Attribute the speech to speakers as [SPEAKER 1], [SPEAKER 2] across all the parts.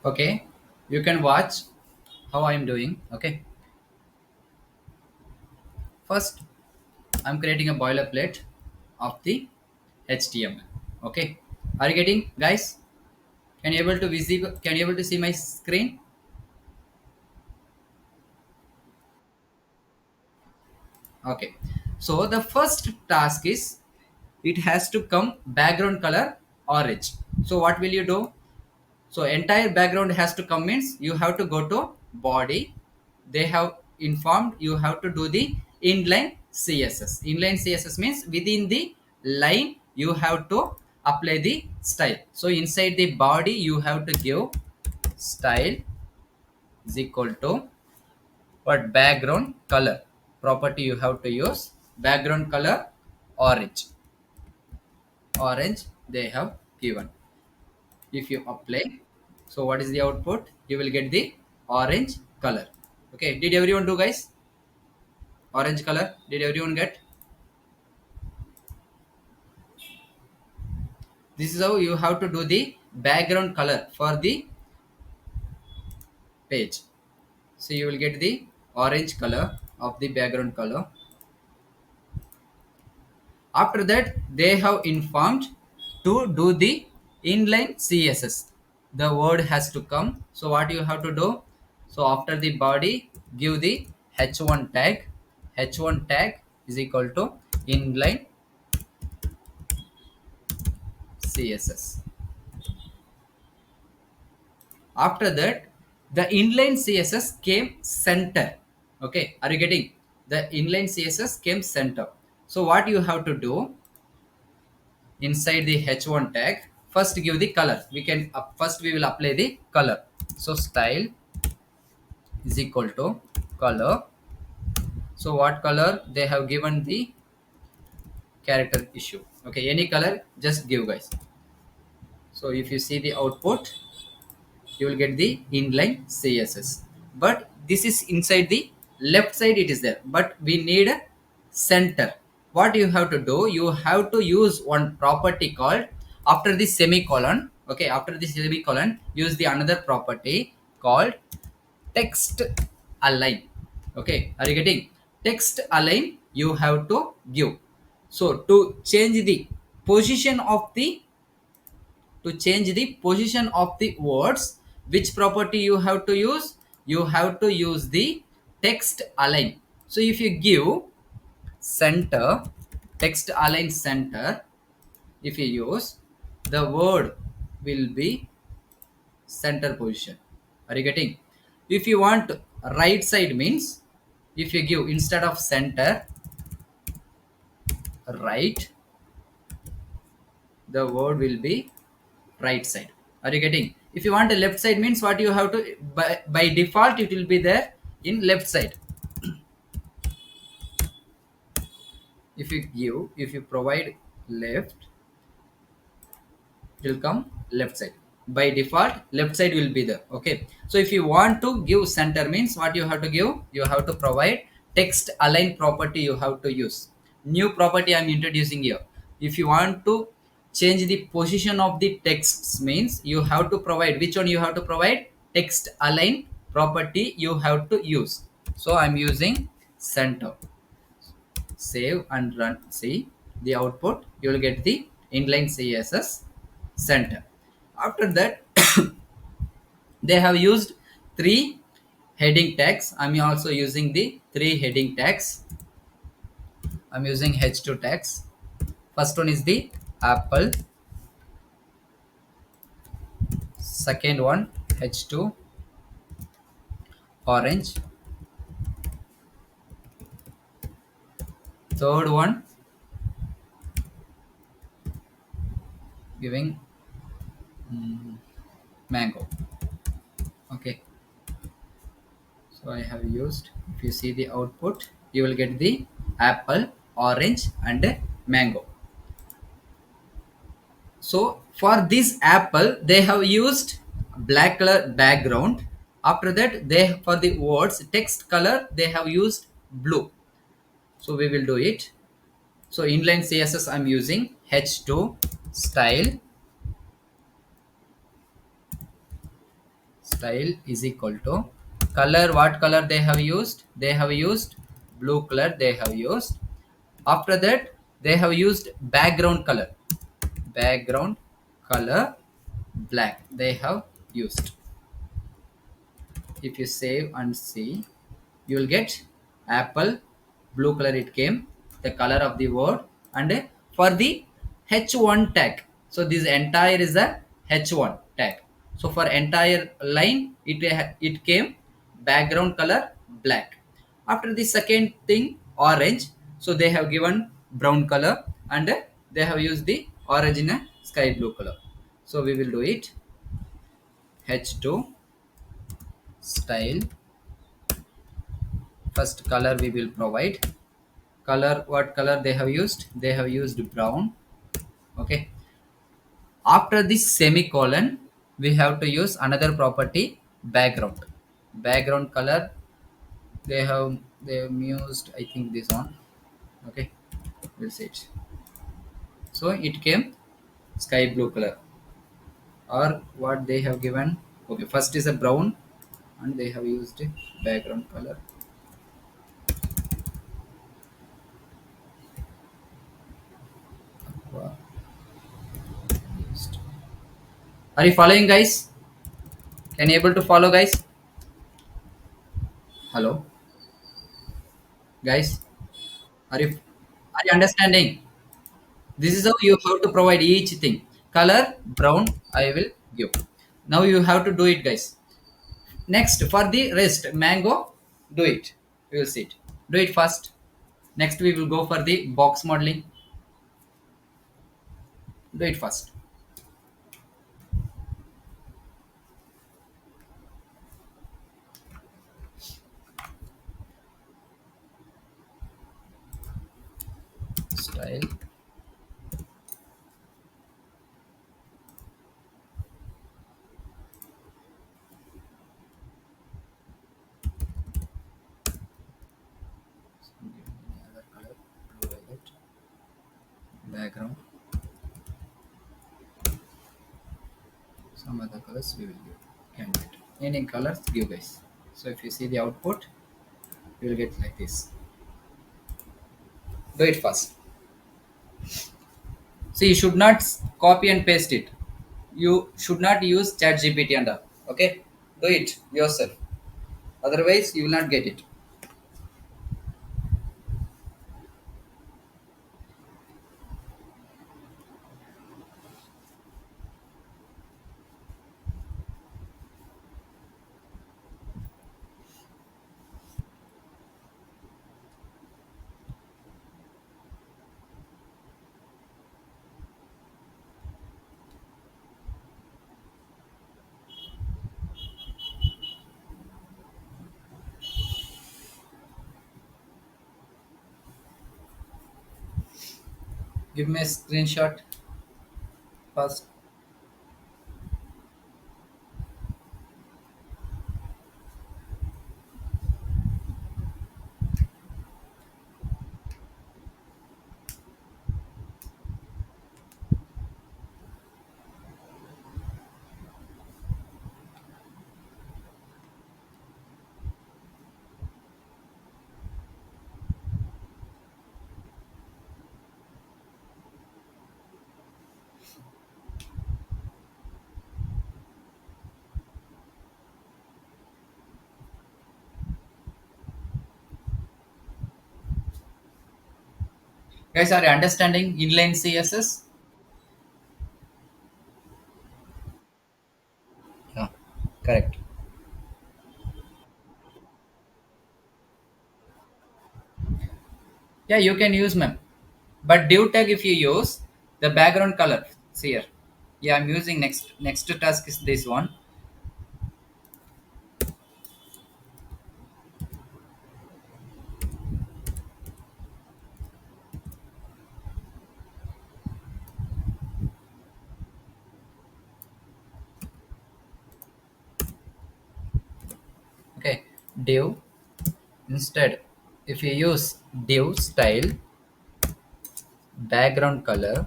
[SPEAKER 1] Okay, you can watch how I am doing. Okay, first I'm creating a boilerplate of the HTML. Okay, are you getting, guys? Can you able to visible? Can you able to see my screen? Okay, so the first task is it has to come background color orange. So what will you do? So entire background has to come means you have to go to body. They have informed you have to do the inline CSS. Inline CSS means within the line you have to apply the style. So inside the body you have to give style is equal to what background color property you have to use background color orange they have given. If you apply, so what is the output? You will get the orange color. Okay, did everyone do, guys? Orange color, did everyone get? This is how you have to do the background color for the page. So you will get the orange color of the background color. After that they have informed to do the inline CSS. The word has to come. So what you have to do? So after the body give the h1 tag. H1 tag is equal to inline CSS. After that the inline CSS came center. Okay, are you getting? The inline CSS came center. So what you have to do? Inside the h1 tag, first give the color. We can first we will apply the color. So style is equal to color. So what color they have given? The character issue. Okay, any color just give, guys. So if you see the output, you will get the inline CSS. But this is inside the left side, it is there, but we need a center. What you have to do? You have to use one property called after the semicolon. Okay, after the semicolon use the another property called text align. Okay, are you getting? Text align you have to give. So to change the position of the to change the position of the words, which property you have to use? You have to use the text align. So if you give center, text align center, if you use, the word will be center position. Are you getting? If you want right side means, if you give instead of center right, the word will be right side. Are you getting? If you want a left side means, what you have to, by default it will be there in left side. If you give, if you provide left, it will come left side. By default left side will be there. Okay, so if you want to give center means, what you have to give? You have to provide text align property. You have to use new property I'm introducing here. If you want to change the position of the texts means, you have to provide, which one you have to provide? Text align property you have to use. So I'm using center. Save and run. See the output, you will get the inline CSS center. After that they have used three heading tags. I'm also using the three heading tags. I'm using h2 tags. First one is the apple, second one h2 orange, third one giving mango. Okay, so I have used, if you see the output, you will get the apple, orange and mango. So for this apple, they have used black color background. After that, they, for the words text color, they have used blue. So we will do it. So inline CSS I'm using h2 style style is equal to color. What color they have used? They have used blue color. They have used. After that, they have used background color. Background color black. They have used. If you save and see, you will get apple blue color. It came the color of the word. And for the h1 tag, so this entire is a h1 tag. So for entire line, it came background color black. After the second thing, orange, so they have given brown color. And they have used the orange in a sky blue color. So we will do it. H2 style. First color we will provide. Color, what color they have used? They have used brown. Okay. After this semicolon, we have to use another property, background. Background color, they have used, I think, this one. Okay, we'll see it. So it came sky blue color. Or what they have given? Okay, first is a brown, and they have used a background color. Wow, used. Are you following, guys? Can you able to follow, guys? Hello, guys. Are you understanding? This is how you have to provide each thing. Color brown I will give. Now you have to do it, guys. Next, for the rest, mango, do it. We will see it. Do it first. Next we will go for the box modeling. Do it first. Style. Any other color, blue violet. Background, some other colors we will give. Can do it. Any colors give, guys. So if you see the output, you will get like this. Do it first. See, you should not copy and paste it. You should not use chat gpt and all. Okay, do it yourself. Otherwise you will not get it. Give me a screenshot first. Guys, are you understanding inline css? Yeah, correct. Yeah, you can use mem, but div tag, if you use the background color, see here. Yeah, I'm using next task is this one. Okay, div. Instead, if you use div style background color,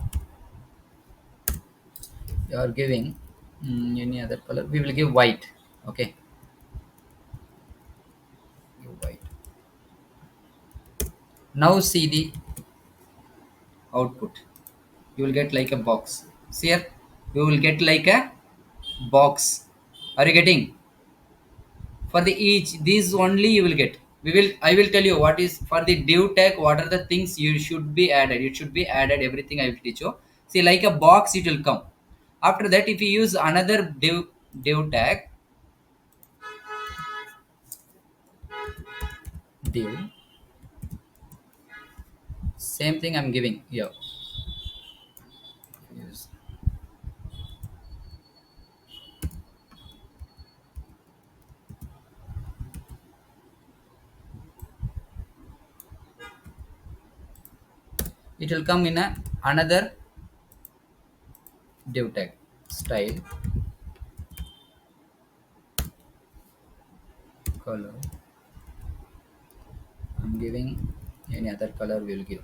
[SPEAKER 1] you are giving any other color, we will give white. Okay, you white. Now see the output. You will get like a box. See here, you will get like a box. Are you getting? For the each, these only you will get. I will tell you what is for the div tag. What are the things you should be added? It should be added. Everything I will teach you. See, like a box, it will come. After that, if you use another div tag, div, same thing I'm giving here. Use. It will come in a another div tag style color. I'm giving any other color. Will give.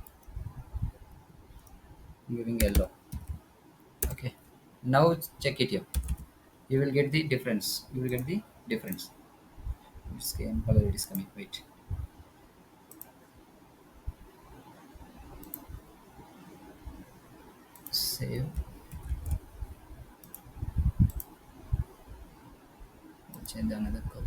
[SPEAKER 1] I'm giving yellow. Okay. Now check it here. You will get the difference. You will get the difference. Same color it is coming. Wait. Save. Change another color.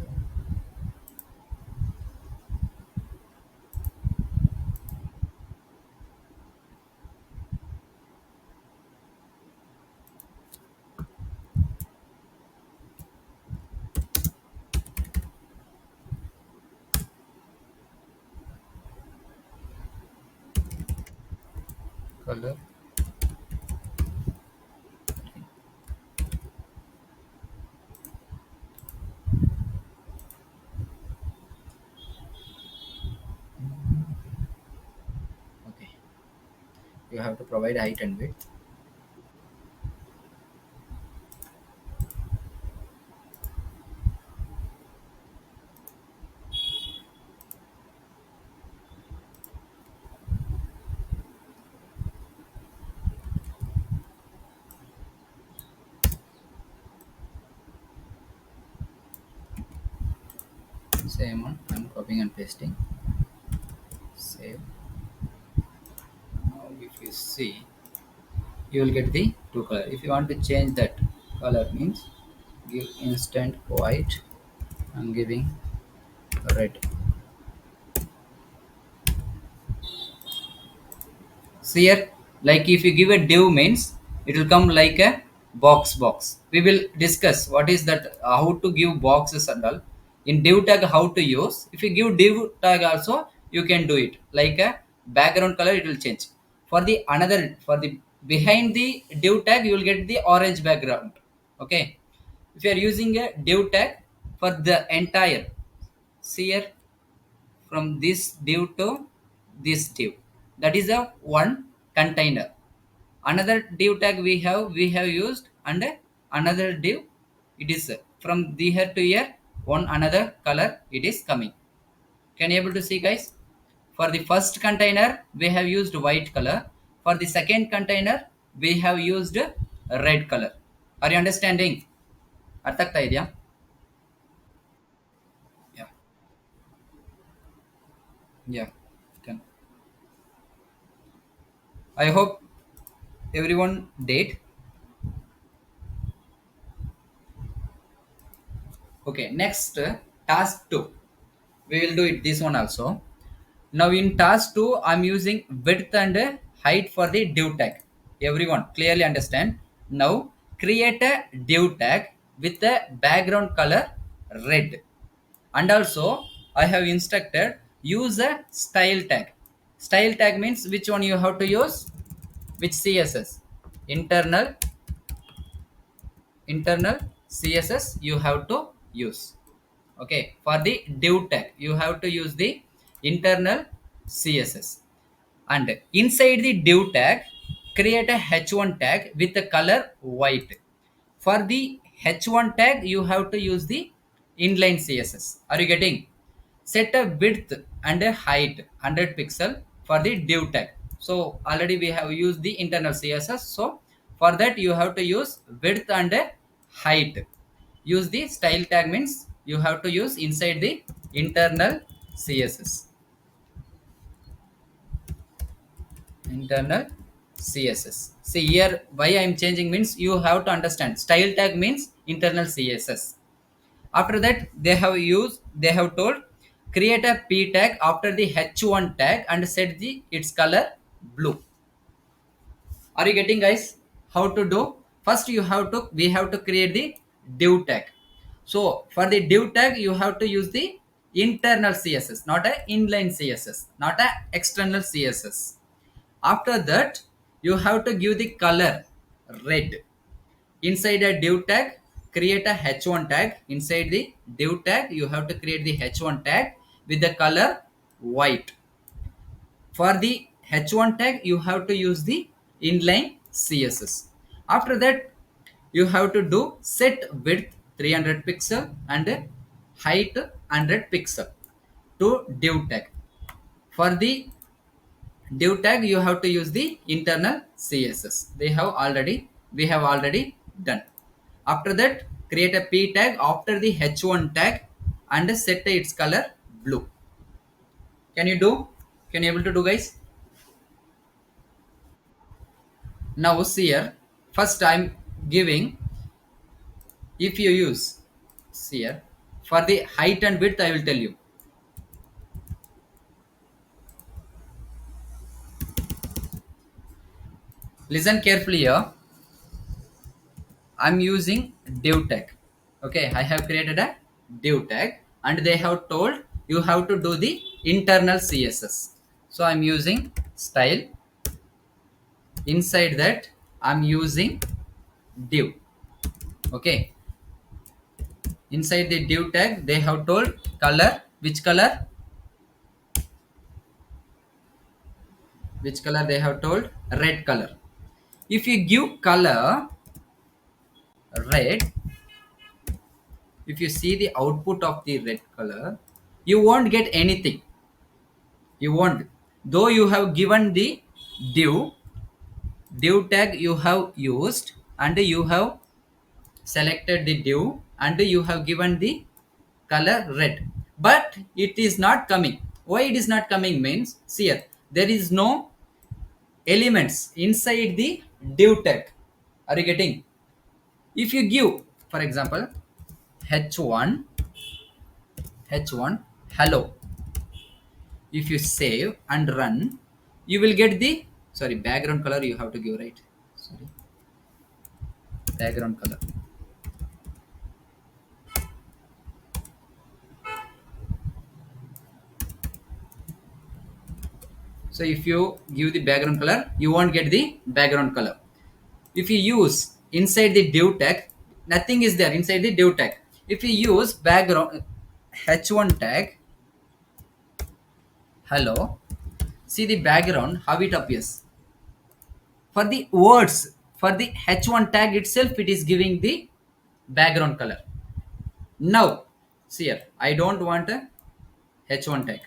[SPEAKER 1] Color. Okay. You have to provide height and width. Same one. I'm copying and pasting. Save. Now if you see, you will get the two color. If you want to change that color means give instant white. I'm giving red. See here, like if you give a div means it will come like a box. We will discuss what is that, how to give boxes and all. In div tag how to use. If you give div tag also, you can do it. Like a background color, it will change. For the behind the div tag, you will get the orange background. Okay. If you are using a div tag for the entire, see here, from this div to this div, that is a one container. Another div tag we have used, and another div, it is from the here to here, one another color it is coming. Can you able to see, guys? For the first container we have used white color. For the second container we have used red color. Are you understanding? ಅರ್ಥ ಆಗ್ತಾ ಇದೆಯಾ? Yeah. Yeah. Can. I hope everyone did. Okay, next task 2. We will do it this one also. Now in task 2, I'm using width and height for the div tag. Everyone clearly understand. Now create a div tag with the background color red. And also I have instructed use a style tag. Style tag means which one you have to use? Which CSS? Internal internal CSS you have to use. Okay, for the div tag you have to use the internal CSS. And inside the div tag create a h1 tag with the color white. For the h1 tag you have to use the inline CSS. Are you getting? Set a width and a height 100 pixel for the div tag. So already we have used the internal CSS, so for that you have to use width and a height. use the style tag means you have to use inside the internal css, internal css. See here why I am changing means you have to understand style tag means internal css. After that they have told create a p tag after the h1 tag and set the its color blue. Are you getting guys how to do? First you have to we have to create the div tag. So for the div tag you have to use the internal css, not a inline css, not a external css. After that you have to give the color red. Inside a div tag create a h1 tag. Inside the div tag you have to create the h1 tag with the color white. For the h1 tag you have to use the inline css. After that you have to do set width 300 pixel and height 100 pixel to div tag. For the div tag you have to use the internal css. We have already done. After that create a p tag after the h1 tag and set its color blue. Can you do? Can you able to do guys? Now see here, first I'm giving, if you use, see here, for the height and width I will tell you. Listen carefully here. I'm using div tag. Okay, I have created a div tag and they have told you have to do the internal CSS. So I'm using style. Inside that I'm using div. Okay. Inside the div tag they have told color. Which color? Which color they have told? Red color. If you give color red, if you see the output of the red color, you won't get anything. You won't. Though you have given the div, div tag you have used and you have selected the div and you have given the color red. But it is not coming. Why it is not coming means, see here, there is no elements inside the div tag. Are you getting? If you give, for example, h1 h1 hello, if you save and run you will get the, sorry, background color you have to give, right? Sorry, background color. So if you give the background color you won't get the background color. If you use inside the div tag, nothing is there inside the div tag. If you use background h1 tag hello, see the background how it appears. For the words, for the h1 tag itself it is giving the background color. Now see here, I don't want a h1 tag.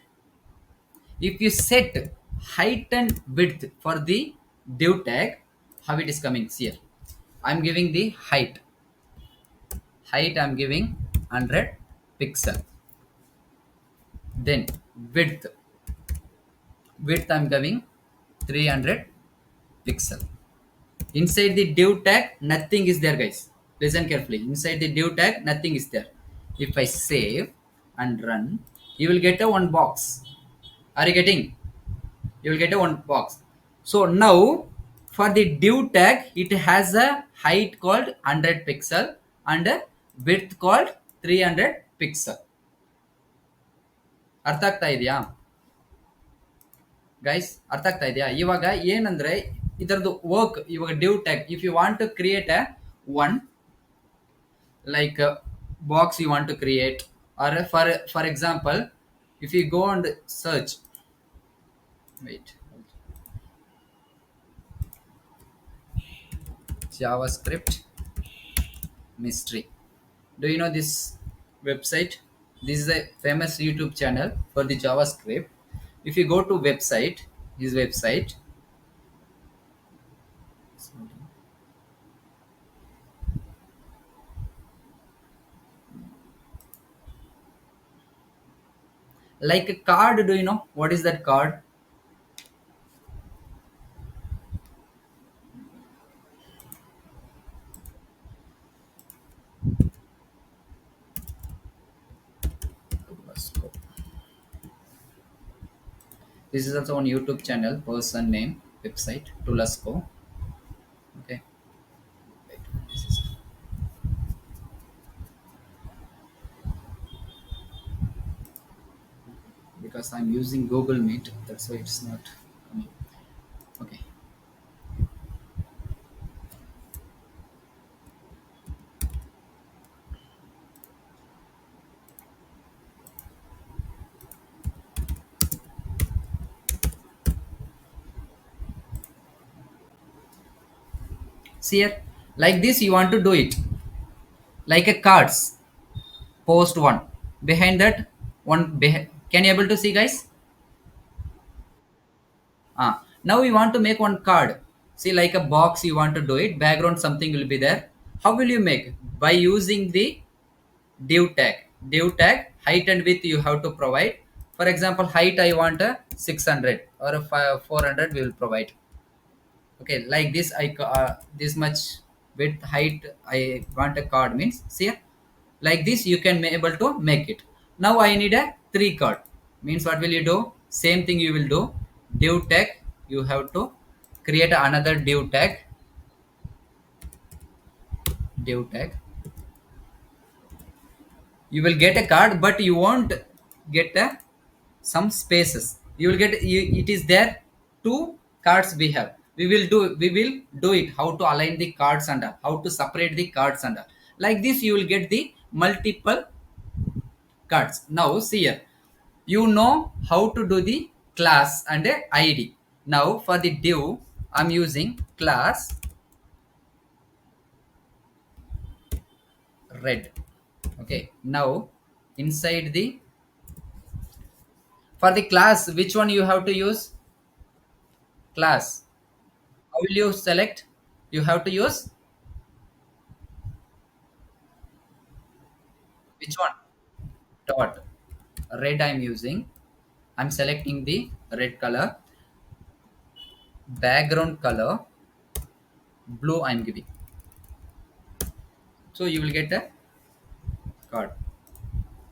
[SPEAKER 1] If you set height and width for the div tag, how it is coming? See here, I'm giving the height I'm giving 100 pixel. Then width I'm giving 300 pixel. Inside the div tag nothing is there guys. Listen carefully, inside the div tag nothing is there. If I save and run you will get a one box. Are you getting? You will get a one box. So now for the div tag it has a height called 100 pixel and a width called 300 pixel. ಅರ್ಥ ಆಗ್ತಾ ಇದೆಯಾ guys? ಅರ್ಥ ಆಗ್ತಾ ಇದೆಯಾ? ಇವಾಗ ಏನಂದ್ರೆ ಇದರದ್ದು work, ಇವಾಗ div tag if you want to create a one like a box you want to create, or for example if you go and search, wait, JavaScript mystery. Do you know this website? This is a famous YouTube channel for the JavaScript. If you go to website, his website, Like a card, do you know what is that card? Let's go. This is also on YouTube channel, person name, website, Tulasco. Okay. Wait, this is because I'm using Google Meet, that's why it's not coming. Okay. See here, like this you want to do it, like a cards, post one. Behind that, can you able to see guys? Now we want to make one card. See, like a box, you want to do it. Background, something will be there. How will you make? By using the div tag. Div tag, height and width you have to provide. For example, height I want a 600 or a 400 we will provide. Okay, like this this much width height I want a card means. See here? Like this you can be able to make it. Now I need a 3 card means what will you do? Same thing you will do. Div tag, you have to create another div tag. Div tag, you will get a card but you won't get some spaces. You will get it is there two cards we have. We will do it how to align the cards under, how to separate the cards under. Like this you will get the multiple cards. Now see here, you know how to do the class and a id. Now for the div I'm using class red. Okay, now inside the, for the class which one you have to use? Class. How will you select? You have to use which one? Dot. Red I'm using. I'm selecting the red color. Background color blue I'm giving. So you will get a card.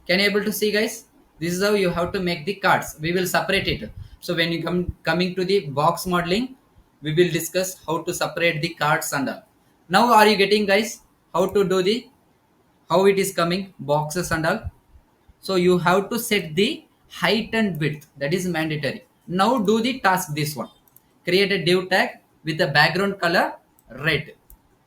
[SPEAKER 1] Can you able to see guys? This is how you have to make the cards. We will separate it. So when you coming to the box modeling, we will discuss how to separate the cards and all. Now are you getting guys how to do the, how it is coming boxes and all? So you have to set the height and width, that is mandatory. Now do the task this one. Create a div tag with the background color red.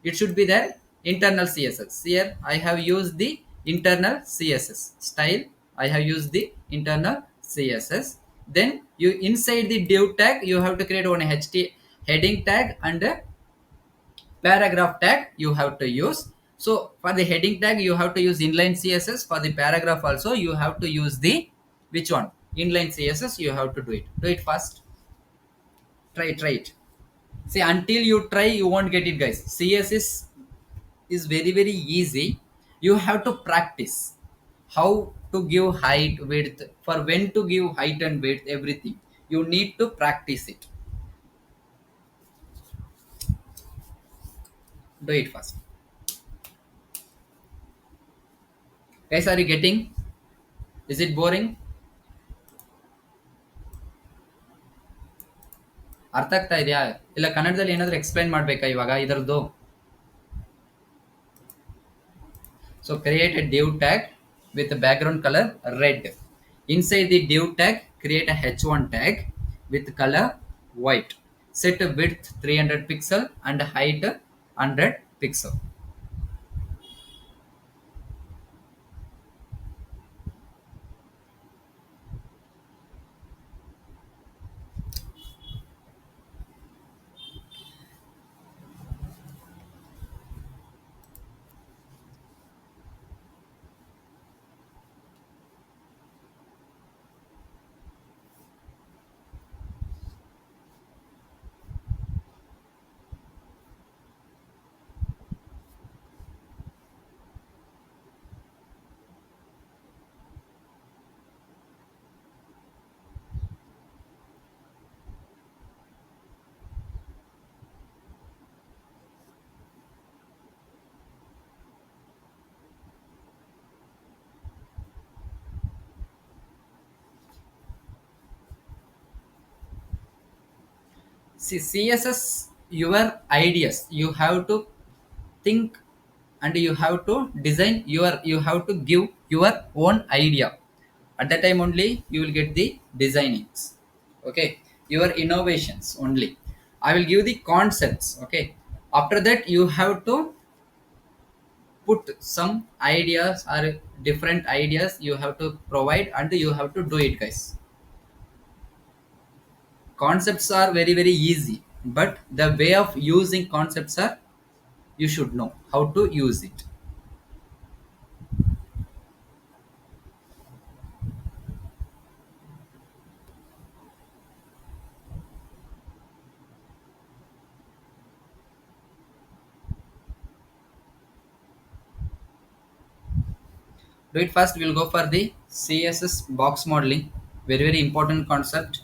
[SPEAKER 1] It should be there internal CSS. Here I have used the internal CSS style. I have used the internal CSS. Then you inside the div tag you have to create one HT heading tag and a paragraph tag you have to use. So for the heading tag you have to use inline css. For the paragraph also you have to use the which one? Inline css. You have to do it first. Try it. See, until you try you won't get it guys. Is very easy. You have to practice how to give height width, for when to give height and width, everything you need to practice it. Do it first guys. Are you getting? Is it boring? ಅರ್ಥ ಆಗ್ತಾ ಇದೆಯಾ? ಇಲ್ಲ ಕನ್ನಡದಲ್ಲಿ ಏನಾದರೂ explain ಮಾಡಬೇಕಾ ಇವಾಗ ಇದರದ್ದು? So create a div tag with a background color red. Inside the div tag create a h1 tag with color white. Set a width 300 pixel and height 100 pixel. See, CSS your ideas, you have to think, and you have to design your, you have to give your own idea. At that time only you will get the designings. Okay, your innovations only. I will give the concepts. Okay, after that you have to put some ideas or different ideas you have to provide, and you have to do it, guys. Concepts are very very easy, but the way of using concepts are, you should know how to use it. Do it first. We'll go for the CSS box modeling. Very very important concept.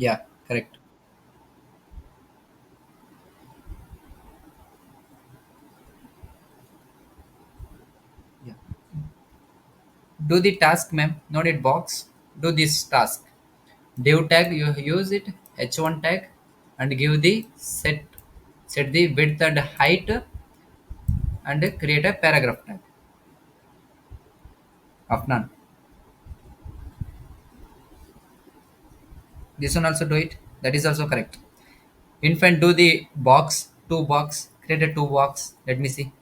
[SPEAKER 1] Yeah, correct. Yeah. Do the task, ma'am. Not it box. Do this task. Div tag, you use it. H1 tag, and give the set the width and height, and create a paragraph tag of none. This one also do it. That is also correct. Infant, do the box, two box, create a two box. Let me see.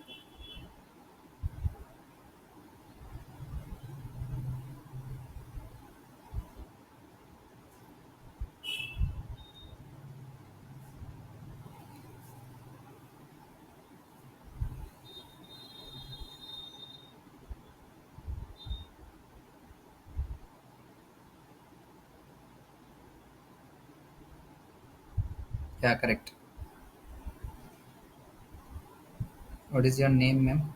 [SPEAKER 1] Yeah, correct. What is your name, ma'am?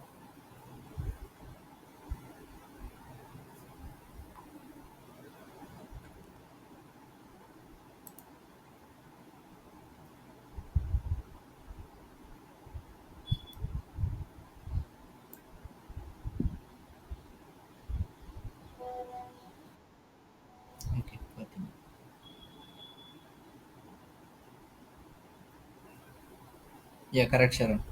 [SPEAKER 1] Okay, Fatima. Yeah, correct, Sharon.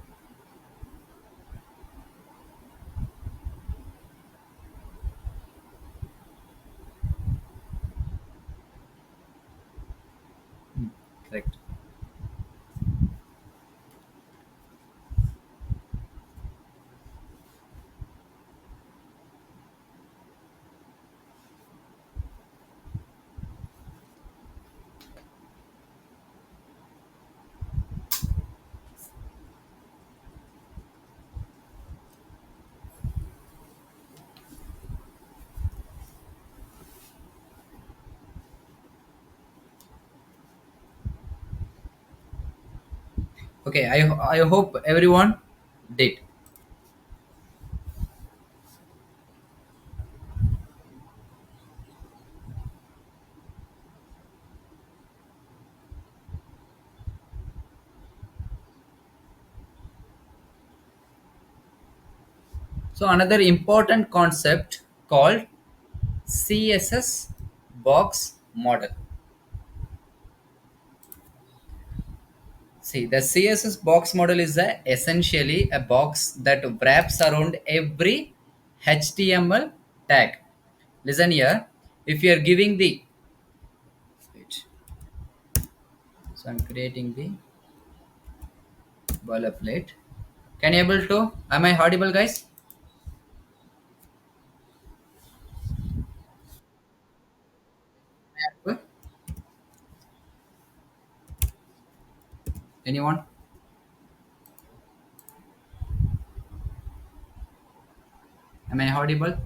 [SPEAKER 1] Hmm, correct. Okay, I hope everyone did. So another important concept called CSS Box Model. See, the CSS box model is essentially a box that wraps around every HTML tag. Listen here, if you are giving the, wait, so I'm creating the boilerplate. Can you able to? Am I audible, guys? Anyone? Am I audible,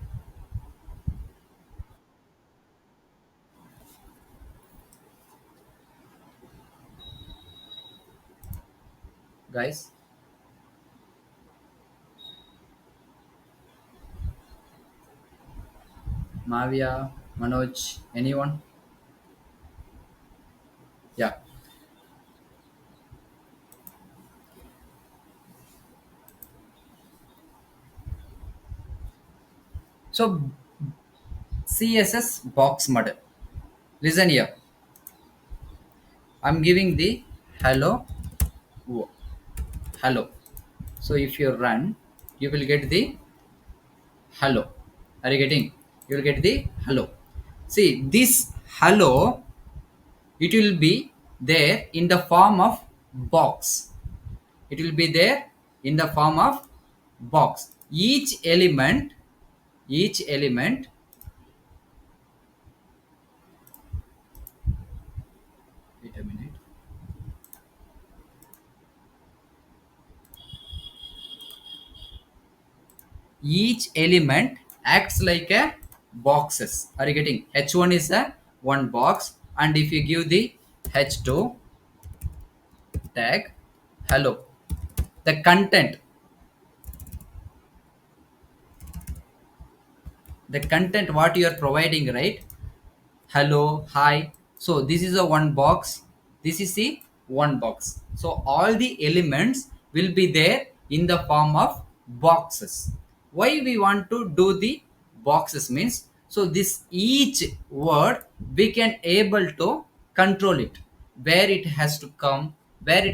[SPEAKER 1] guys? Mavia, Manoj, anyone? Yeah. So CSS box model. Listen here. I'm giving the hello, hello. So if you run, you will get the hello. Are you getting? You will get the hello. See this hello. It will be there in the form of box. It will be there in the form of box. Each element. Wait a minute. Each element acts like a boxes. Are you getting? H1 is a one box, and if you give the H2 tag hello, the content what you are providing, right? Hello, hi. So this is a one box, this is the one box, so all the elements will be there in the form of boxes. Why we want to do the boxes means, so this each word we can able to control it, where it has to come, whether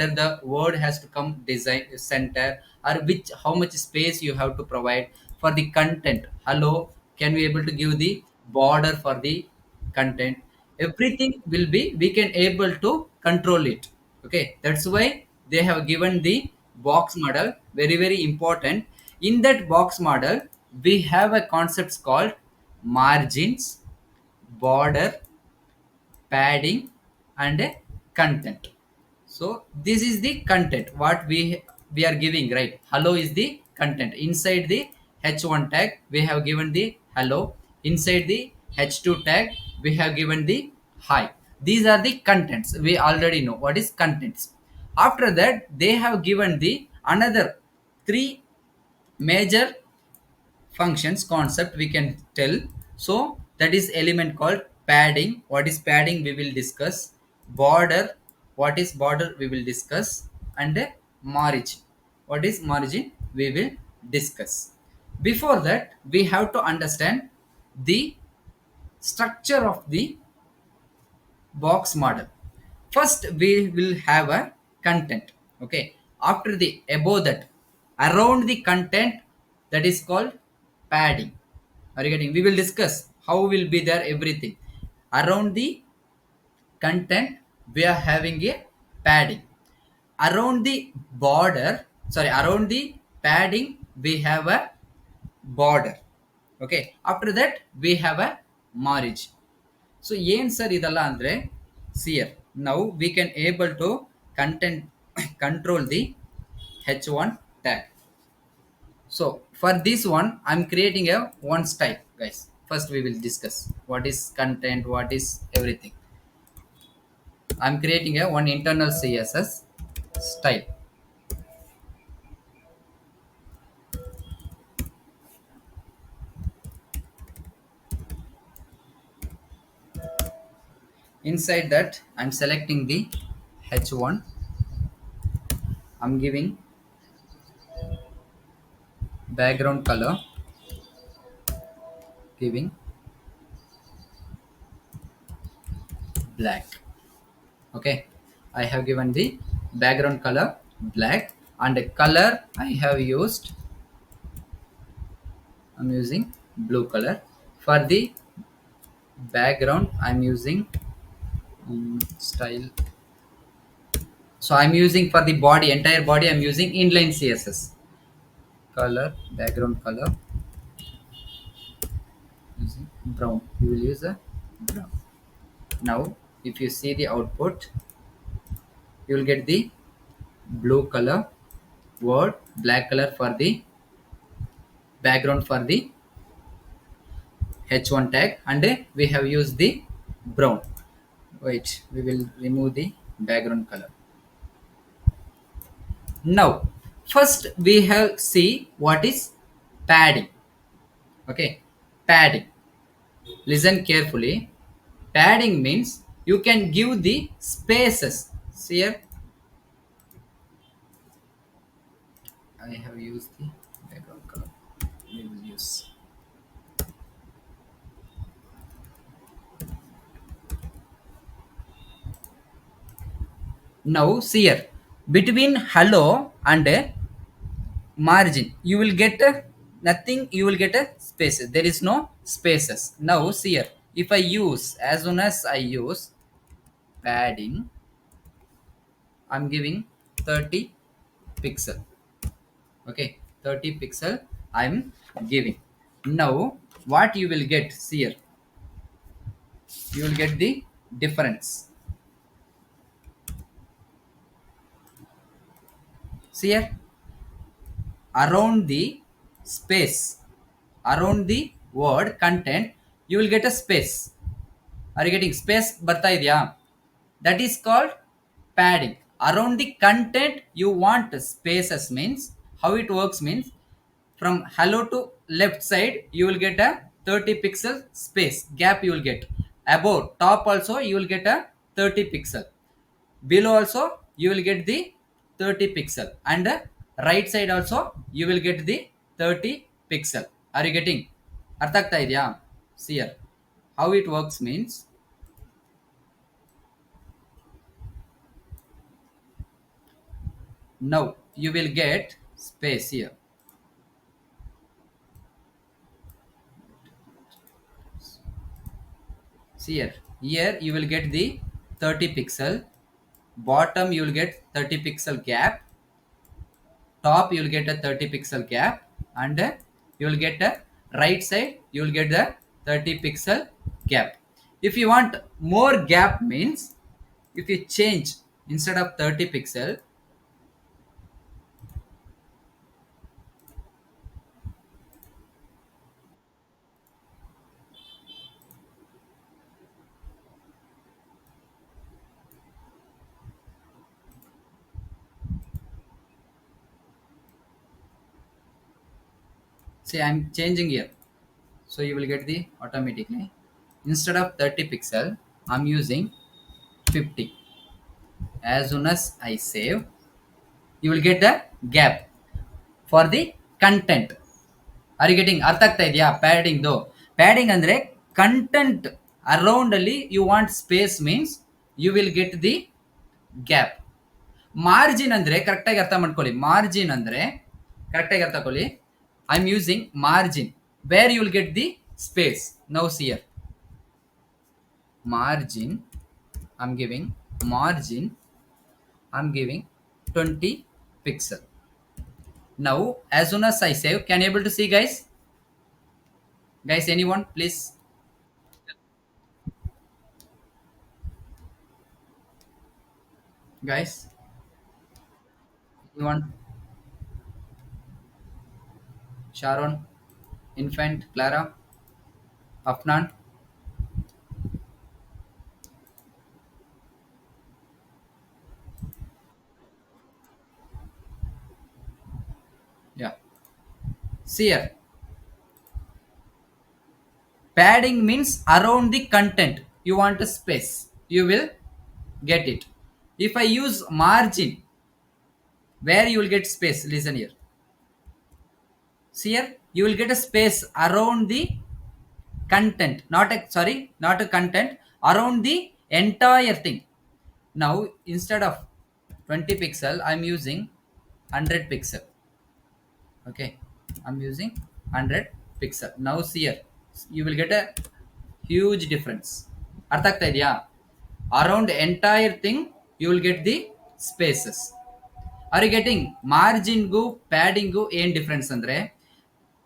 [SPEAKER 1] the word has to come design center, or which how much space you have to provide for the content. Hello, can we able to give the border for the content? Everything will be we can able to control it. Okay, that's why they have given the box model, very very important. In that box model we have a concept called margins, border, padding, and a content. So this is the content what we are giving, right? Hello is the content. Inside the h1 tag we have given the hello. Inside the h2 tag we have given the hi. These are the contents. We already know what is contents. After that they have given the another three major functions concept we can tell. So that is element called padding. What is padding we will discuss. Border, what is border we will discuss. And margin, what is margin we will discuss. Before that we have to understand the structure of the box model. First we will have a content. Okay, after the above that, around the content, that is called padding. Are you getting? We will discuss how will be there everything. Around the content we are having a padding. Around the border, sorry, around the padding we have a border. Okay, after that we have a margin. So ಏನ್ sir ಇದೆಲ್ಲ ಅಂದ್ರೆ, sir ನಾವು we can able to content control the h1 tag. So for this one I'm creating a one style, guys. First we will discuss what is content, what is everything. I'm creating a one internal css. style. Inside that, I'm selecting the h1. I'm giving background color, giving black. Okay, I have given the background color black, and the color I have used, I'm using blue color. For the background, I'm using style. So I'm using for the body, entire body, I'm using inline CSS. Color, background color, using brown. You will use a brown. Now, if you see the output, you will get the blue color word, black color for the background for the h1 tag, and we have used the brown. Wait, we will remove the background color. Now, first we have see what is padding. Okay, padding. Listen carefully. Padding means you can give the spaces. See here, I have used the background color. We will use. Now see here, between hello and margin, you will get nothing. You will get a spaces. There is no spaces. Now see here, if I use, as soon as I use padding, I'm giving 30 pixel. Okay, 30 pixel I'm giving. Now what you will get, see here, you will get the difference. See here, around the space, around the word content, you will get a space. Are you getting space ಬರ್ತಾ ಇದೆಯಾ? That is called padding. Around the content you want spaces means, how it works means, from hello to left side you will get a 30 pixel space gap. You will get above top also you will get a 30 pixel, below also you will get the 30 pixel, and right side also you will get the 30 pixel. Are you getting? ಅರ್ಥ ಆಗ್ತಾ ಇದೆಯಾ? See here, how it works means, now you will get space here. See here, here you will get the 30 pixel, bottom you will get 30 pixel gap, top you will get a 30 pixel gap, and you will get a right side you will get the 30 pixel gap. If you want more gap means, if you change, instead of 30 pixel, say I'm changing here, so you will get the automatically, instead of 30 pixel I'm using 50. As soon as I save, you will get the gap for the content. Are you getting? ಅರ್ಥ ಆಗ್ತಾ ಇದೆಯಾ ಪ್ಯಾಡಿಂಗ್ದು? Padding ಅಂದ್ರೆ content around ಅಲ್ಲಿ you want space means you will get the gap. Margin ಅಂದ್ರೆ ಕರೆಕ್ಟಾಗಿ ಅರ್ಥ ಮಾಡ್ಕೊಳ್ಳಿ. ಮಾರ್ಜಿನ್ ಅಂದ್ರೆ ಕರೆಕ್ಟಾಗಿ ಅರ್ಥ ಮಾಡ್ಕೊಳ್ಳಿ. I am using margin where you will get the space. Now see here margin, I'm giving margin, I'm giving 20 pixel. Now as soon as I save, can you able to see guys? Guys, anyone please? Guys, anyone? Sharon, Infant, Clara, Afnan? Yeah. See here, padding means around the content you want a space, you will get it. If I use margin, where you will get space, listen here. See here, you will get a space around the content, not a, sorry, not a content, around the entire thing. Now instead of 20 pixel I'm using 100 pixel. Okay, I'm using 100 pixel. Now see here, you will get a huge difference. ಅರ್ಥ ಆಗ್ತಾ ಇದೆಯಾ? Around entire thing you will get the spaces. Are you getting? ಮಾರ್ಜಿನ್ಗೂ ಪ್ಯಾಡಿಂಗು ಏನ್ difference ಅಂದ್ರೆ,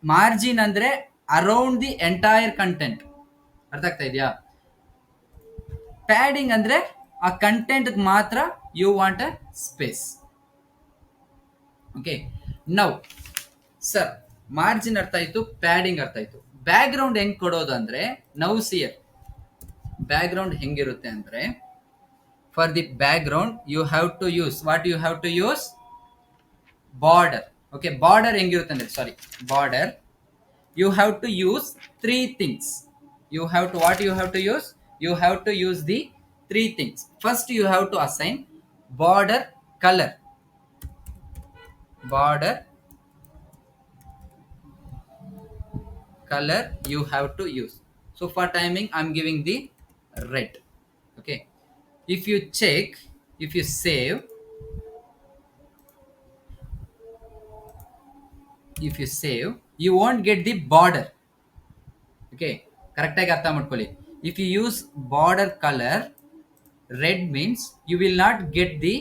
[SPEAKER 1] margin ಅಂದ್ರೆ around the entire content. ಅರ್ಥ ಆಗ್ತಾ ಇದೆಯಾ? Padding ಅಂದ್ರೆ ಆ ಕಂಟೆಂಟ್ ಮಾತ್ರ you want a space. Okay, now sir margin ಅರ್ಥ ಆಯ್ತು, ಪ್ಯಾಡಿಂಗ್ ಅರ್ಥ ಆಯ್ತು. ಬ್ಯಾಕ್ ಗ್ರೌಂಡ್ ಹೆಂಗ್ ಕೊಡೋದು ಅಂದ್ರೆ, ನೌ ಸಿಯರ್ ಬ್ಯಾಕ್ ಗ್ರೌಂಡ್ ಹೆಂಗಿರುತ್ತೆ ಅಂದ್ರೆ, for the background you have to use what you have to use border. Okay, border ಹೆಂಗಿರುತ್ತೆ ಅಂದ್ರೆ, sorry, border you have to use three things. You have to, what you have to use, you have to use the three things. First you have to assign border color. Border color you have to use. So for timing I'm giving the red. Okay, if you check, if you save, if you save, you won't get the border. Okay, correct ಆಗಿ ಅರ್ಥ ಮಾಡ್ಕೊಳ್ಳಿ. If you use border color red means you will not get the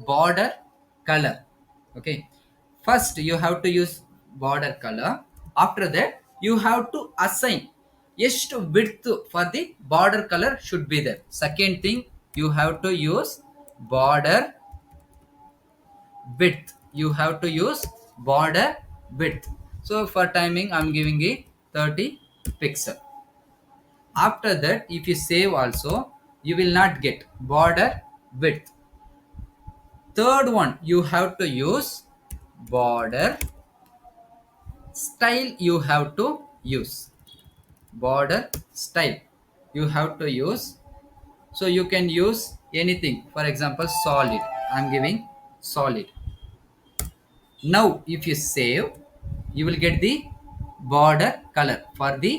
[SPEAKER 1] border color. Okay, first you have to use border color. After that you have to assign ಎಷ್ಟು width for the border color should be there. Second thing, you have to use border width. You have to use border width. So for timing I'm giving it 30 pixel. After that if you save also, you will not get border width. Third one, you have to use border style. You have to use border style, you have to use. So you can use anything, for example solid, I'm giving solid. Now if you save, you will get the border color for the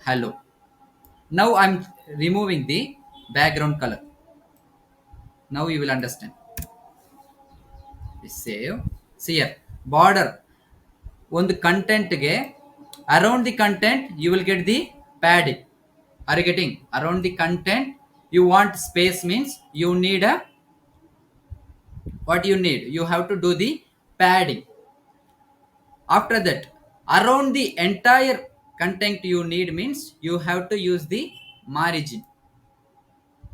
[SPEAKER 1] hello. Now I'm removing the background color. Now you will understand. Save. See here, border ಒಂದು ಕಂಟೆಂಟ್ಗೆ around the content you will get the padding. Are you getting? Around the content you want space means you need a, what you need, you have to do the padding. After that around the entire content you need means you have to use the margin.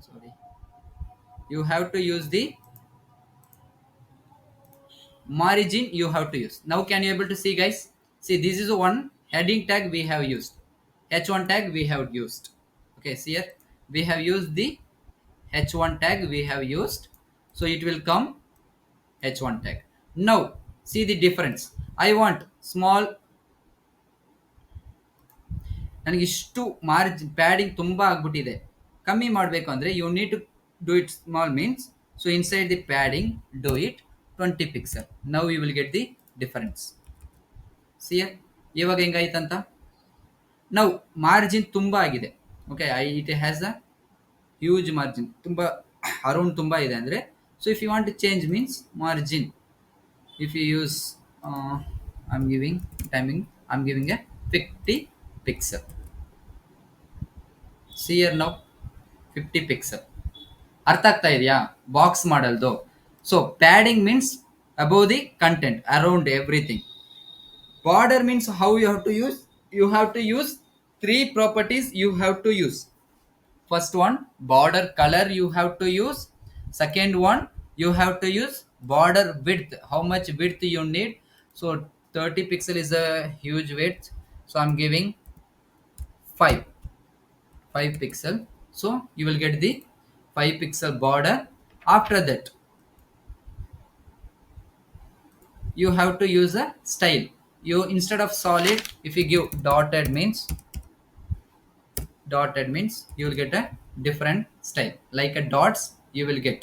[SPEAKER 1] Sorry, you have to use the margin, you have to use. Now can you able to see guys? See, this is one heading tag we have used, h1 tag we have used. Okay, see here we have used the h1 tag we have used, so it will come h1 tag. Now see the difference. I want small, ನನಗೆ ಇಷ್ಟು margin padding ತುಂಬ ಆಗ್ಬಿಟ್ಟಿದೆ, ಕಮ್ಮಿ ಮಾಡಬೇಕು ಅಂದರೆ you need to do it small means, so inside the padding do it 20 pixel. Now you will get the difference. See ಇವಾಗ ಹೆಂಗಾಯ್ತಂತ, ನಾವು ಮಾರ್ಜಿನ್ ತುಂಬ ಆಗಿದೆ. Okay, it has a huge margin, ತುಂಬ ಅರೌಂಡ್ ತುಂಬ ಇದೆ ಅಂದರೆ. So if you want to change means margin, if you use I am giving timing, I am giving a 50 pixel. See here now 50 pixel. ಅರ್ಥ ಆಗ್ತಾ ಇದೆಯಾ box ಮಾಡಲ್ದು? So padding means above the content, around everything. Border means how you have to use, you have to use 3 properties you have to use. First one, border color you have to use. Second one, you have to use border width, how much width you need. So 30 pixel is a huge width, so I'm giving 5 pixel. So you will get the 5 pixel border. After that you have to use a style. you instead of solid, if you give dotted means you will get a different style, like a dots you will get.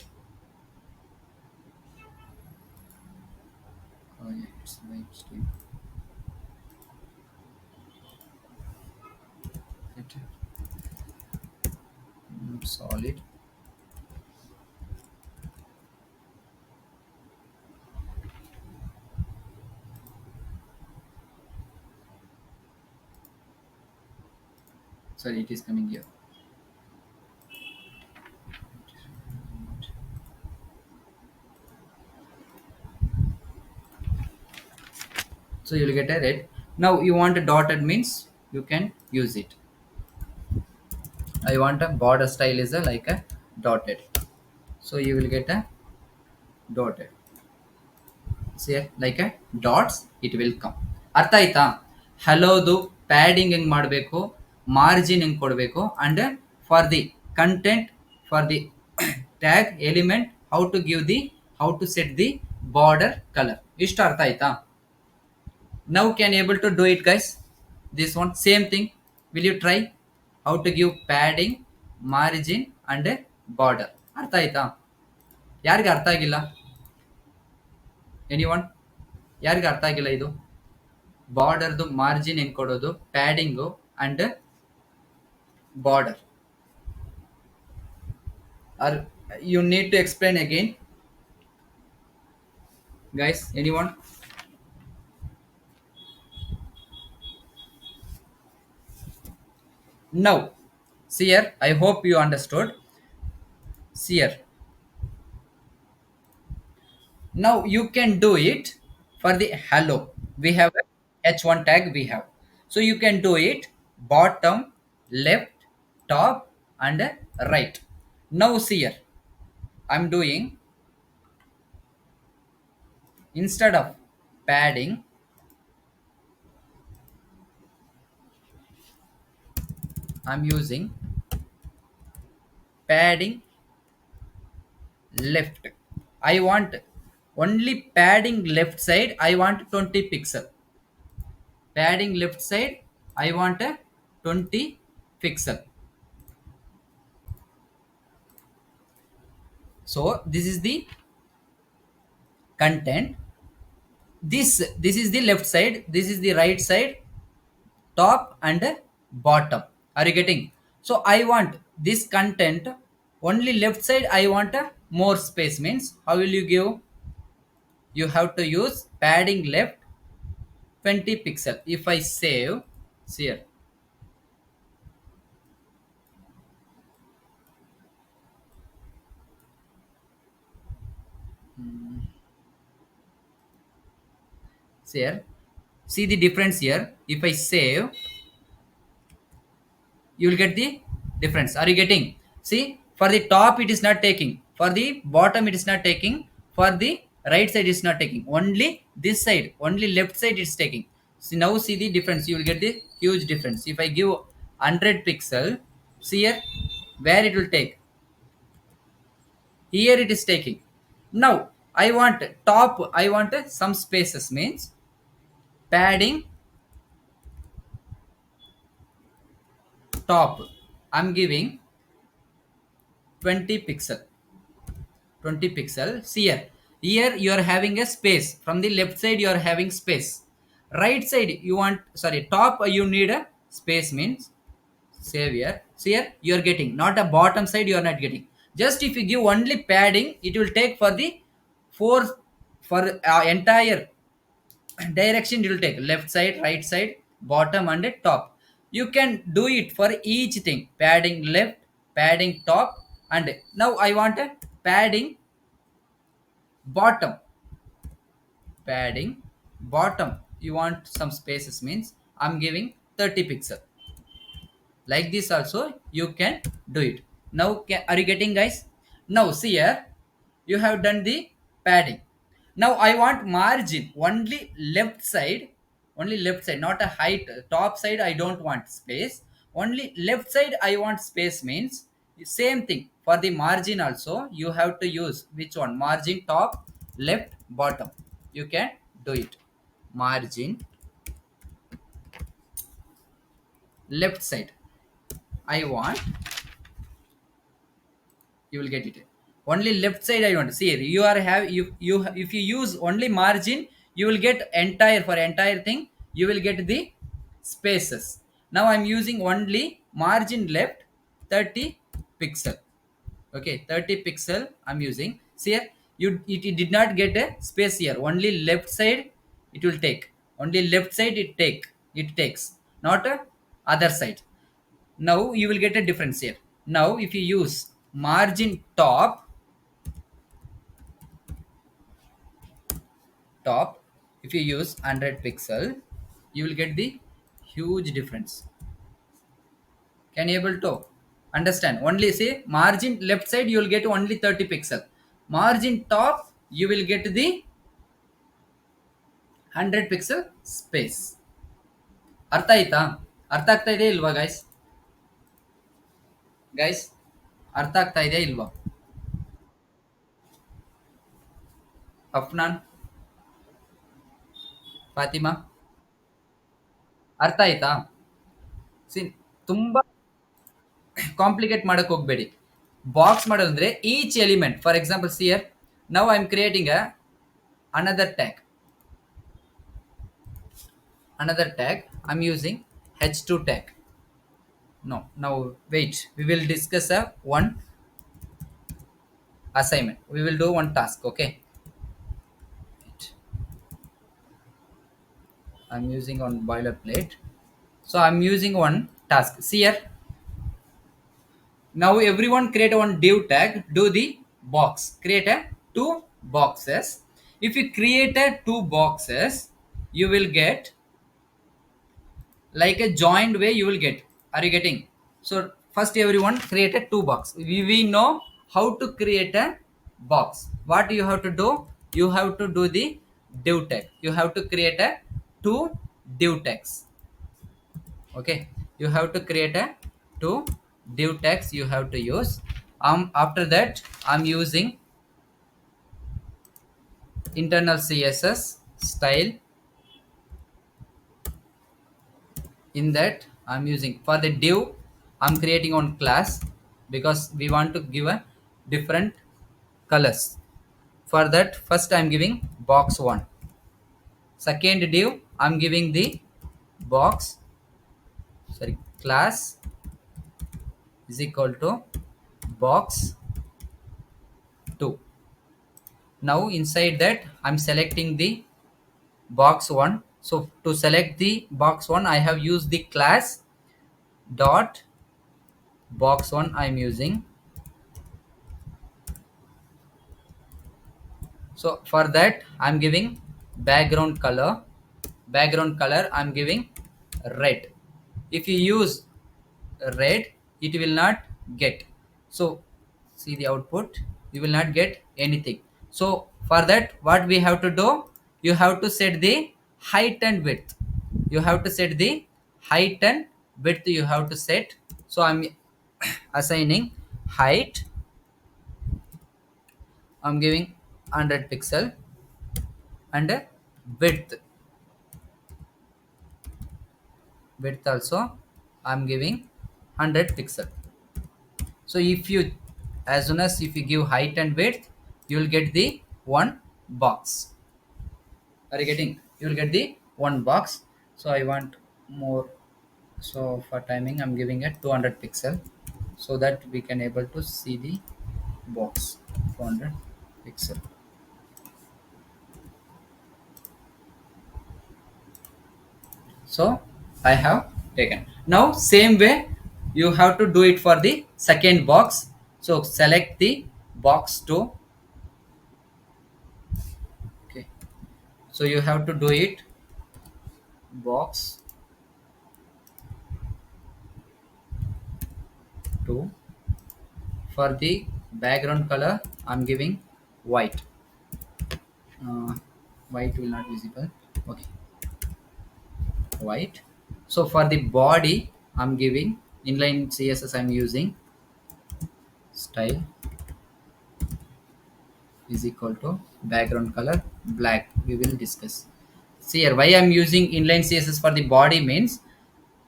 [SPEAKER 1] Oh, yeah, it's live stream. It, solid. Sorry, it is coming here. So you will get a red. Now you want a dotted means you can use it. I want a border style is a like a dotted. So you will get a dotted. See like a dots it will come. ಅರ್ಥ ಆಯ್ತಾ? ಹಲೋದು padding ಹೆಂಗ್ ಮಾಡಬೇಕು, margin ಹೆಂಗ್ ಕೊಡಬೇಕು, and for the content, for the tag element, how to set the border colour. ಇಷ್ಟು ಅರ್ಥ ಆಯ್ತಾ? Now can able to do it, guys. This one same thing. Will you try how to give padding, margin and border? ಅರ್ಥ ಆಯ್ತಾ? ಯಾರಿಗೆ ಅರ್ಥ ಆಗಿಲ್ಲ? Anyone? ಯಾರಿಗೆ ಅರ್ಥ ಆಗಿಲ್ಲ ಇದು? ಬಾರ್ಡರ್ದು ಮಾರ್ಜಿನ್ ಹೆಂಗ್ ಕೊಡೋದು, padding and border. Or you need to explain again, guys? Anyone? Now see here, I hope you understood. See here, now you can do it for the hello. We have a h1 tag we have, so you can do it bottom, left, top and right. Now see here, I'm doing, instead of padding, I'm using padding left. I want only padding left side, I want 20 pixel. Padding left side I want a 20 pixel. So this is the content. This is the left side, this is the right side, top and bottom. Are you getting? So I want this content only left side, I want a more space. Means how will you give? You have to use padding left 20 pixel. If I save, see here, see here, see the difference here. If I save, you will get the difference. Are you getting? See, for the top it is not taking, for the bottom it is not taking, for the right side is not taking, only this side, only left side is taking. See, now see the difference, you will get the huge difference. If I give 100 pixel, see here, where it will take, here it is taking. Now I want top, I want some spaces. Means padding top, I'm giving 20 pixel. 20 pixel. See here, here you are having a space, from the left side you are having space, right side you want, sorry, top you need a space. Means save here, see here, you are getting, not a bottom side you are not getting. Just if you give only padding, it will take for the four, for entire direction, it will take left side, right side, bottom and top. You can do it for each thing, padding left, padding top, and now I want a padding bottom. Padding bottom, you want some spaces. Means I'm giving 30 pixel. Like this also you can do it. Now are you getting, guys? Now see here, you have done the padding. Now I want margin only left side, only left side, not a height. Top side I don't want space, only left side I want space. Means same thing, for the margin also you have to use which one, margin top, left, bottom. You can do it, margin left side. I want, you will get it. Only left side I want. See here, you are have you if you use only margin, you will get entire, for entire thing you will get the spaces. Now I'm using only margin left 30 pixel. Okay, 30 pixel I'm using. See here, it did not get a space here. Only left side it will take. Only left side it takes, not a other side. Now you will get a difference here. Now if you use margin top, if you use 100 pixel, you will get the huge difference. Can you able to understand? Only say margin left side you will get only 30 pixel, margin top you will get the 100 pixel space. ಅರ್ಥ ಆಯ್ತಾ? ಅರ್ಥ ಆಗ್ತಾ ಇದೆಯಾ ಇಲ್ವಾ guys? Guys, ಅರ್ಥ ಆಗ್ತಾ ಇದೆಯಾ ಇಲ್ವಾ? ಅಫ್ನಾನ್, ಫಾತಿಮಾ, ಅರ್ಥ ಆಯ್ತಾ? ಸಿ, ತುಂಬಾ ಕಾಂಪ್ಲಿಕೇಟ್ ಮಾಡಕ್ ಹೋಗ್ಬೇಡಿ. ಬಾಕ್ಸ್ ಮಾಡಲ್ ಅಂದ್ರೆ each element, for example see here now I am creating another tag, I'm using h2 tag. No, now wait, we will discuss a one assignment, we will do one task. Okay, wait. I'm using on boilerplate, so I'm using one task. See here, now everyone create one div tag, do the box, create a two boxes. If you create a two boxes, you will get like a joined way, you will get. Are you getting? So first everyone create a two box. We know how to create a box. What you have to do, you have to do the div tag, you have to create a two div tags. Okay, you have to create a two div tags you have to use. After that I'm using internal css style. In that I'm using for the div, I'm creating on class because we want to give a different colors. For that first I'm giving box 1. Second div I'm giving the box, sorry, class is equal to box 2. Now inside that I'm selecting the box 1. So to select the box 1 I have used the class dot box 1 I'm using. So for that I'm giving background color. Background color I'm giving red. If you use red, it will not get. So see the output, you will not get anything. So for that what we have to do, you have to set the height and width. You have to set the height and width you have to set. So I'm assigning height, I'm giving 100 pixel, and width also I'm giving 100 pixel. So if you, as soon as if you give height and width, you will get the one box. Are you getting? You will get the one box. So I want more, so for timing I'm giving it 200 pixel so that we can able to see the box. 400 pixel. So I have taken. Now same way you have to do it for the second box. So select the box 2. Okay, so you have to do it box 2. For the background color I'm giving white. uh, White will not visible. Okay, white. So for the body I'm giving inline css, I'm using style is equal to background color black. We will discuss. See here, why I'm using inline css for the body means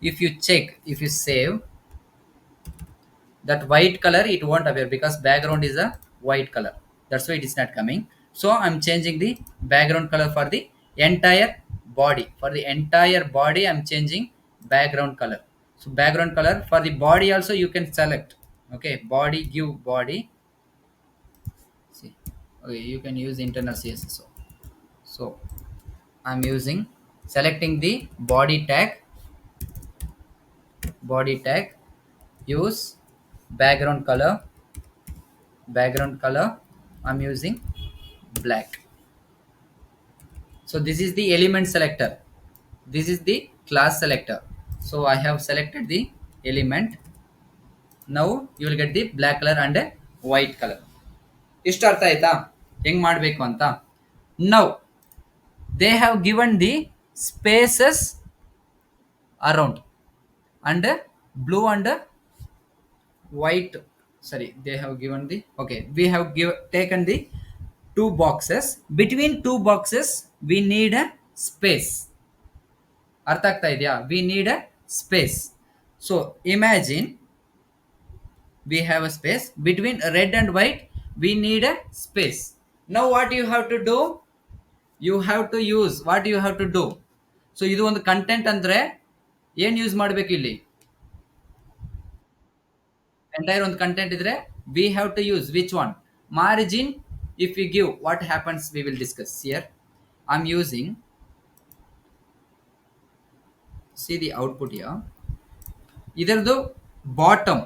[SPEAKER 1] if you check, if you save, that white color it won't appear because background is a white color. That's why it is not coming. So I'm changing the background color for the entire body. For the entire body I'm changing background color. So background color for the body also you can select. Okay, body, give body. See, okay, you can use internal css. So I'm using, selecting the body tag, use background color I'm using black. So this is the element selector, this is the class selector. So I have selected the element. Now you will get the black color and a white color. ಇಷ್ಟು ಅರ್ಥ ಆಯ್ತಾ ಹೆಂಗ್ ಮಾಡಬೇಕು ಅಂತ. Now they have given the spaces around and blue and white. Sorry, they have given the, okay, we have taken the two boxes. Between two boxes we need a space. ಅರ್ಥ ಆಗ್ತಾ ಇದೆಯಾ? We need a space. So imagine we have a space between red and white, we need a space. Now what you have to do, you have to use, what you have to do, so ಇದು ಒಂದು content ಅಂದ್ರೆ ಏನ್ use ಮಾಡ್ಬೇಕು ಇಲ್ಲಿ, entire ಒಂದು content ಇದ್ರೆ we have to use which one, margin. If we give, what happens we will discuss here. I'm using, see the output here, ಇದರದು bottom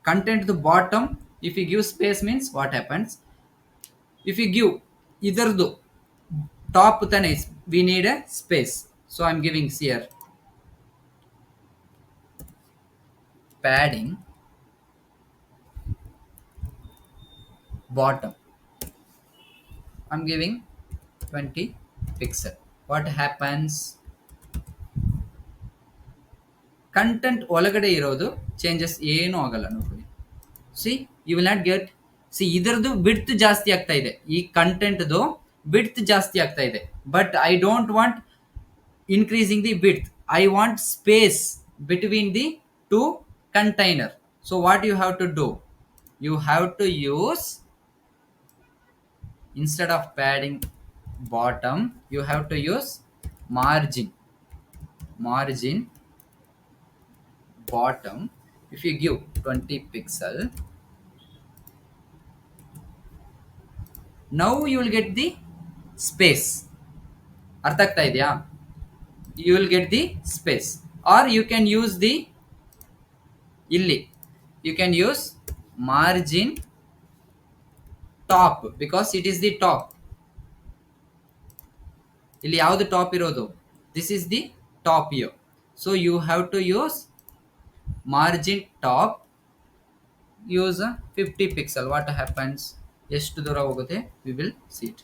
[SPEAKER 1] content the bottom. If you give space means what happens, if you give ಇದರದು top ತಾನೆ, we need a space. So I'm giving here padding bottom, I'm giving 20 pixel. What happens, content ಒಳಗಡೆ ಇರೋದು changes ಏನೂ ಆಗಲ್ಲ ನೋಡಿ. See you will not get, see ಇದರದು width ಜಾಸ್ತಿ ಆಗ್ತಾ ಇದೆ, ಈ ಕಂಟೆಂಟ್ದು ಬಿಡ್ತ್ ಜಾಸ್ತಿ ಆಗ್ತಾ ಇದೆ. But I don't want increasing the width, I want space between the two container. So what you have to do, you have to use, instead of padding bottom you have to use margin bottom. If you give 20 pixel, now you will get the space. ಅರ್ಥ ಆಗ್ತಾ ಇದೆಯಾ? You will get the space, or you can use the, ಇಲ್ಲಿ you can use margin top because it is the top. ಇಲ್ಲಿ ಯಾವುದು top ಇರೋದು, this is the top here. So you have to use margin top, use 50 pixel. What happens, ಎಷ್ಟು ದೂರ ಹೋಗುತ್ತೆ we will see it.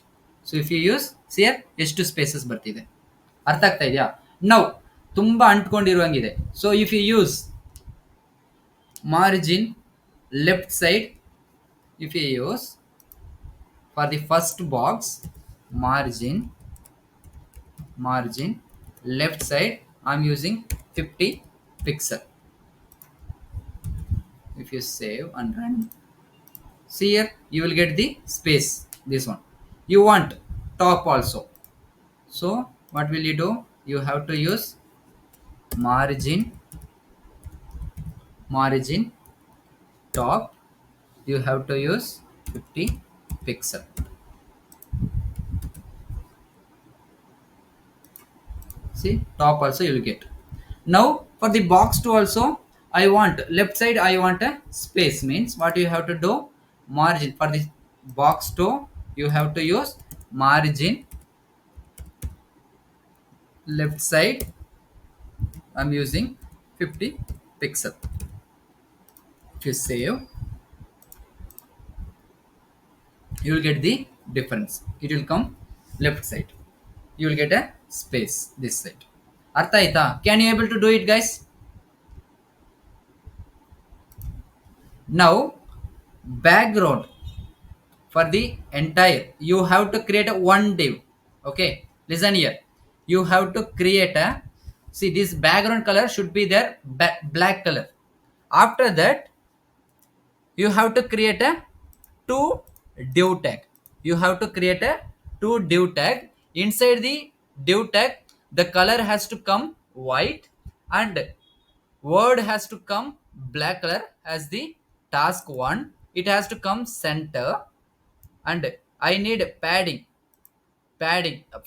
[SPEAKER 1] So if you use here ಎಷ್ಟು spaces ಬರ್ತಿದೆ, ಅರ್ಥ ಆಗ್ತಾ ಇದೆಯಾ? ನಾವು ತುಂಬಾ ಅಂಟ್ಕೊಂಡಿರುವಂಗಿದೆ. So if you use margin left side, if you use for the first box margin left side, I'm using 50 pixel. If you save and run, see here you will get the space, this one. You want top also, so what will you do, you have to use margin top, you have to use 50 pixel. See, top also you will get. Now for the box 2 also, I want left side, I want a space, means what you have to do, margin for the box 2 you have to use margin left side, I'm using 50 pixel. If you save, you will get the difference, it will come left side, you will get a space this side. ಅರ್ಥ ಆಯ್ತಾ? Can you able to do it guys? Now background for the entire, you have to create a one div. Okay, listen here, you have to create a See, this background color should be there, black color. After that, you have to create a two div tag. You have to create a two div tag. Inside the div tag, the color has to come white, and word has to come black color as the task one. It has to come center, and I need padding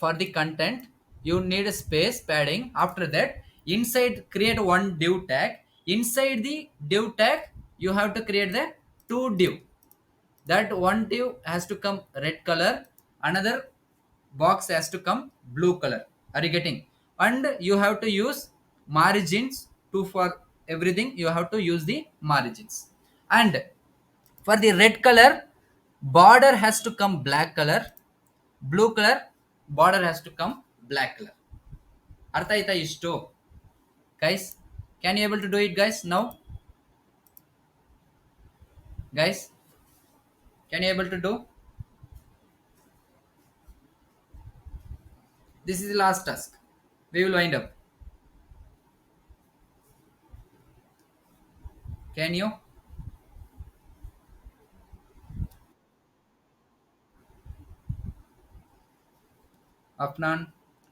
[SPEAKER 1] for the content. You need a space padding. After that, inside create one div tag. Inside the div tag, you have to create the two div. That one div has to come red color, another box has to come blue color. Are you getting? And you have to use margins to, for everything you have to use the margins. And for the red color, border has to come black color. Blue color, border has to come black color. ಅರ್ಥ ಆಯ್ತಾ ಇಷ್ಟು guys? Can you able to do it, guys? Now, guys, can you able to do? This is the last task. We will wind up. Can you? Afnan,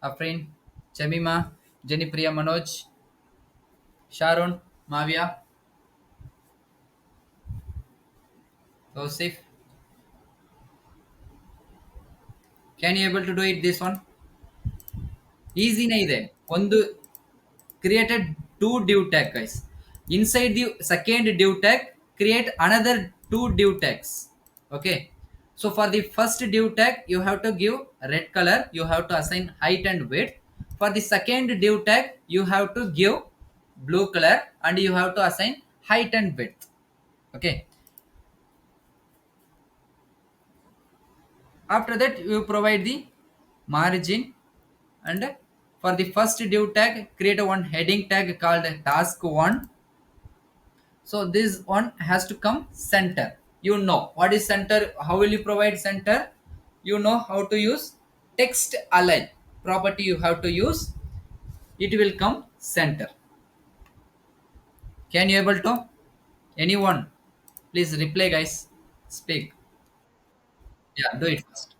[SPEAKER 1] Afrin, Jamima, Jennipriya, Manoj, Sharon, Mavia, Joseph. Can you able to do it this one? ಈಸಿನೇ ಇದೆ. ಒಂದು created two div tag, guys. Inside the second div tag, create another two div tags. Okay. So for the first div tag, you have to give red color. You have to assign height and width. For the second div tag, you have to give blue color, and you have to assign height and width. Okay. After that, you provide the margin, and for the first div tag, create a one heading tag called task one. So this one has to come center. You know what is center? How will you provide center? You know how to use text align property. You have to use it, will come center. Can you able to? Anyone? Please reply, guys. Speak. Yeah, do it first.